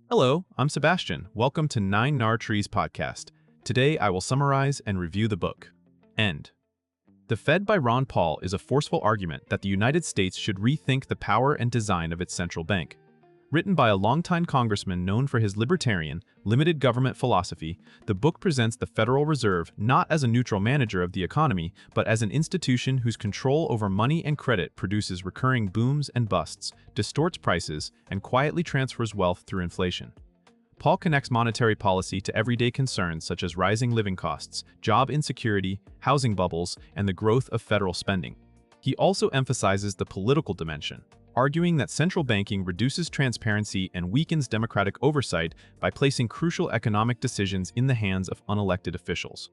Hello, I'm Sebastian. Welcome to Nine Nar Trees podcast. Today I will summarize and review the book. End. The Fed by Ron Paul is a forceful argument that the United States should rethink the power and design of its central bank. Written by a longtime congressman known for his libertarian, limited government philosophy, the book presents the Federal Reserve not as a neutral manager of the economy, but as an institution whose control over money and credit produces recurring booms and busts, distorts prices, and quietly transfers wealth through inflation. Paul connects monetary policy to everyday concerns such as rising living costs, job insecurity, housing bubbles, and the growth of federal spending. He also emphasizes the political dimension, arguing that central banking reduces transparency and weakens democratic oversight by placing crucial economic decisions in the hands of unelected officials.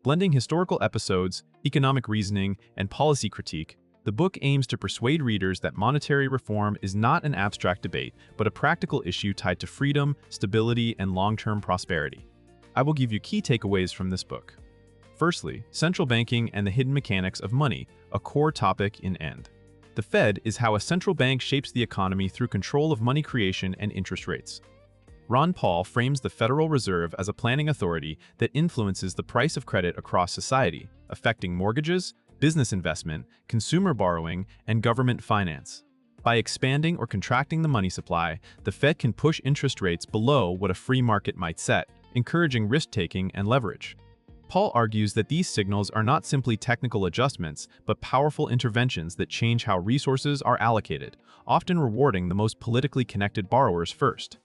Blending historical episodes, economic reasoning, and policy critique, the book aims to persuade readers that monetary reform is not an abstract debate, but a practical issue tied to freedom, stability, and long-term prosperity. I will give you key takeaways from this book. Firstly, central banking and the hidden mechanics of money, a core topic in End. The Fed is how a central bank shapes the economy through control of money creation and interest rates. Ron Paul frames the Federal Reserve as a planning authority that influences the price of credit across society, affecting mortgages, business investment, consumer borrowing, and government finance. By expanding or contracting the money supply, the Fed can push interest rates below what a free market might set, encouraging risk-taking and leverage. Paul argues that these signals are not simply technical adjustments, but powerful interventions that change how resources are allocated, often rewarding the most politically connected borrowers first.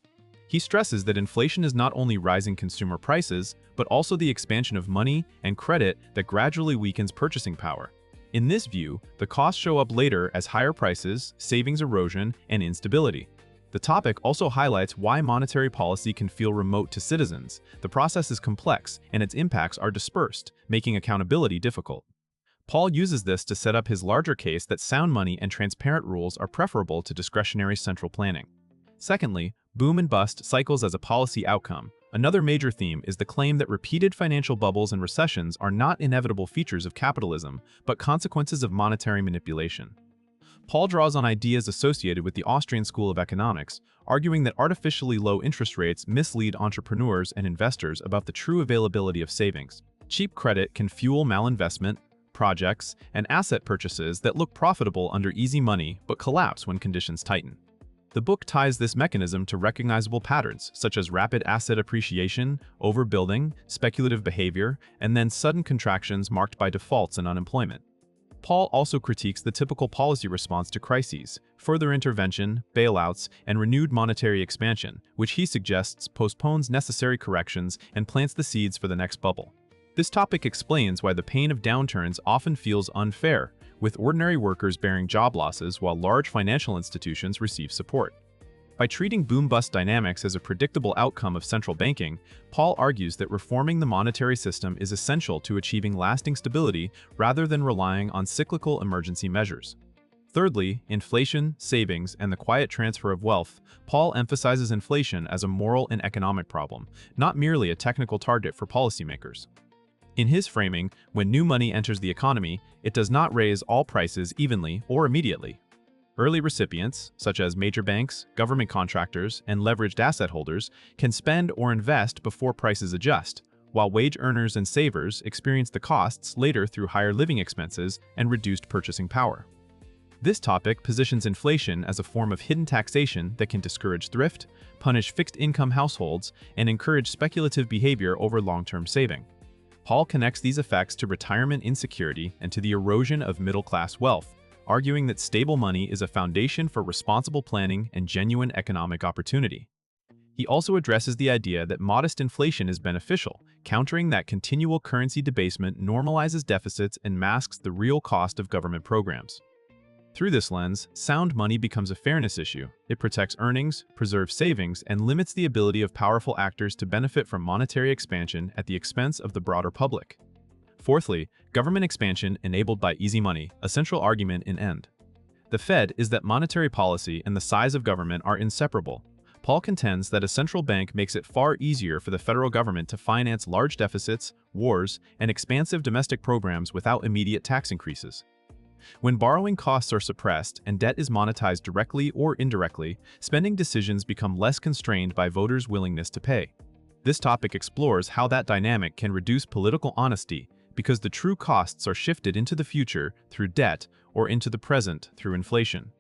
He stresses that inflation is not only rising consumer prices, but also the expansion of money and credit that gradually weakens purchasing power. In this view, the costs show up later as higher prices, savings erosion, and instability. The topic also highlights why monetary policy can feel remote to citizens. The process is complex, and its impacts are dispersed, making accountability difficult. Paul uses this to set up his larger case that sound money and transparent rules are preferable to discretionary central planning. Secondly, boom and bust cycles as a policy outcome. Another major theme is the claim that repeated financial bubbles and recessions are not inevitable features of capitalism, but consequences of monetary manipulation. Paul draws on ideas associated with the Austrian School of Economics, arguing that artificially low interest rates mislead entrepreneurs and investors about the true availability of savings. Cheap credit can fuel malinvestment, projects, and asset purchases that look profitable under easy money but collapse when conditions tighten. The book ties this mechanism to recognizable patterns such as rapid asset appreciation, overbuilding, speculative behavior, and then sudden contractions marked by defaults and unemployment. Paul also critiques the typical policy response to crises, further intervention, bailouts, and renewed monetary expansion, which he suggests postpones necessary corrections and plants the seeds for the next bubble. This topic explains why the pain of downturns often feels unfair, with ordinary workers bearing job losses while large financial institutions receive support. By treating boom-bust dynamics as a predictable outcome of central banking, Paul argues that reforming the monetary system is essential to achieving lasting stability rather than relying on cyclical emergency measures. Thirdly, inflation, savings, and the quiet transfer of wealth. Paul emphasizes inflation as a moral and economic problem, not merely a technical target for policymakers. In his framing, when new money enters the economy, it does not raise all prices evenly or immediately. Early recipients, such as major banks, government contractors, and leveraged asset holders, can spend or invest before prices adjust, while wage earners and savers experience the costs later through higher living expenses and reduced purchasing power. This topic positions inflation as a form of hidden taxation that can discourage thrift, punish fixed-income households, and encourage speculative behavior over long-term saving. Paul connects these effects to retirement insecurity and to the erosion of middle-class wealth, arguing that stable money is a foundation for responsible planning and genuine economic opportunity. He also addresses the idea that modest inflation is beneficial, countering that continual currency debasement normalizes deficits and masks the real cost of government programs. Through this lens, sound money becomes a fairness issue. It protects earnings, preserves savings, and limits the ability of powerful actors to benefit from monetary expansion at the expense of the broader public. Fourthly, government expansion enabled by easy money, a central argument in End. The Fed is that monetary policy and the size of government are inseparable. Paul contends that a central bank makes it far easier for the federal government to finance large deficits, wars, and expansive domestic programs without immediate tax increases. When borrowing costs are suppressed and debt is monetized directly or indirectly, spending decisions become less constrained by voters' willingness to pay. This topic explores how that dynamic can reduce political honesty because the true costs are shifted into the future through debt or into the present through inflation.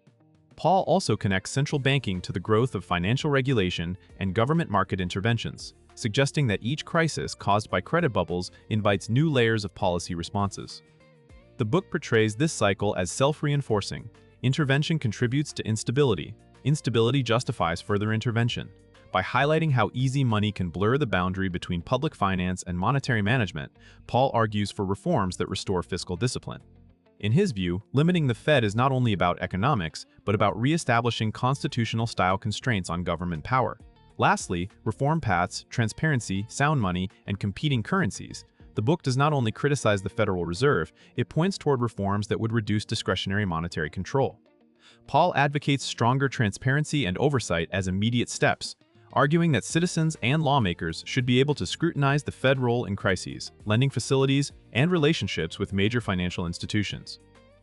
Paul also connects central banking to the growth of financial regulation and government market interventions, suggesting that each crisis caused by credit bubbles invites new layers of policy responses. The book portrays this cycle as self-reinforcing. Intervention contributes to instability. Instability justifies further intervention. By highlighting how easy money can blur the boundary between public finance and monetary management, Paul argues for reforms that restore fiscal discipline. In his view, limiting the Fed is not only about economics, but about re-establishing constitutional-style constraints on government power. Lastly, reform paths, transparency, sound money, and competing currencies. The book does not only criticize the Federal Reserve, it points toward reforms that would reduce discretionary monetary control. Paul advocates stronger transparency and oversight as immediate steps, arguing that citizens and lawmakers should be able to scrutinize the Fed role in crises, lending facilities, and relationships with major financial institutions.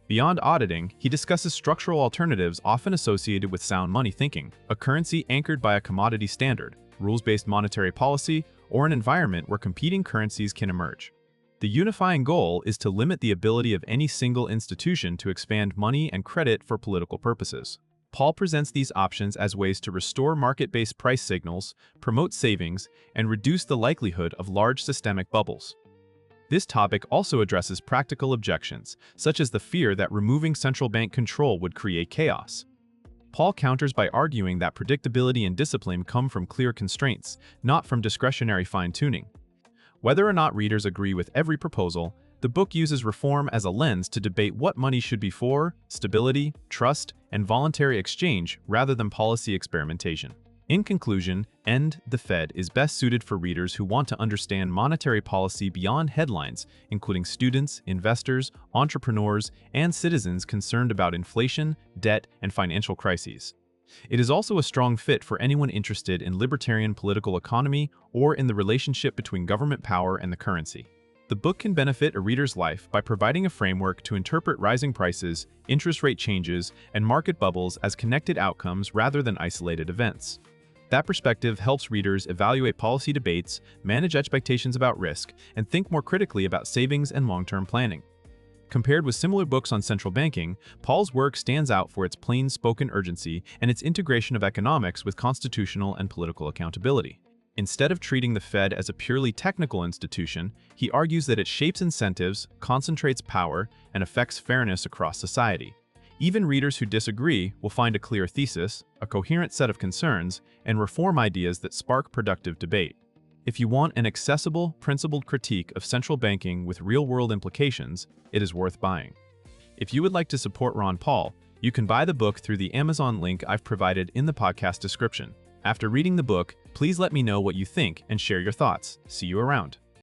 Beyond auditing, he discusses structural alternatives often associated with sound money thinking, a currency anchored by a commodity standard, rules-based monetary policy, or an environment where competing currencies can emerge. The unifying goal is to limit the ability of any single institution to expand money and credit for political purposes. Paul presents these options as ways to restore market-based price signals, promote savings, and reduce the likelihood of large systemic bubbles. This topic also addresses practical objections, such as the fear that removing central bank control would create chaos. Paul counters by arguing that predictability and discipline come from clear constraints, not from discretionary fine-tuning. Whether or not readers agree with every proposal, the book uses reform as a lens to debate what money should be for, stability, trust, and voluntary exchange rather than policy experimentation. In conclusion, End the Fed is best suited for readers who want to understand monetary policy beyond headlines, including students, investors, entrepreneurs, and citizens concerned about inflation, debt, and financial crises. It is also a strong fit for anyone interested in libertarian political economy or in the relationship between government power and the currency. The book can benefit a reader's life by providing a framework to interpret rising prices, interest rate changes, and market bubbles as connected outcomes rather than isolated events. That perspective helps readers evaluate policy debates, manage expectations about risk, and think more critically about savings and long-term planning. Compared with similar books on central banking, Paul's work stands out for its plain-spoken urgency and its integration of economics with constitutional and political accountability. Instead of treating the Fed as a purely technical institution, he argues that it shapes incentives, concentrates power, and affects fairness across society. Even readers who disagree will find a clear thesis, a coherent set of concerns, and reform ideas that spark productive debate. If you want an accessible, principled critique of central banking with real-world implications, it is worth buying. If you would like to support Ron Paul, you can buy the book through the Amazon link I've provided in the podcast description. After reading the book, please let me know what you think and share your thoughts. See you around.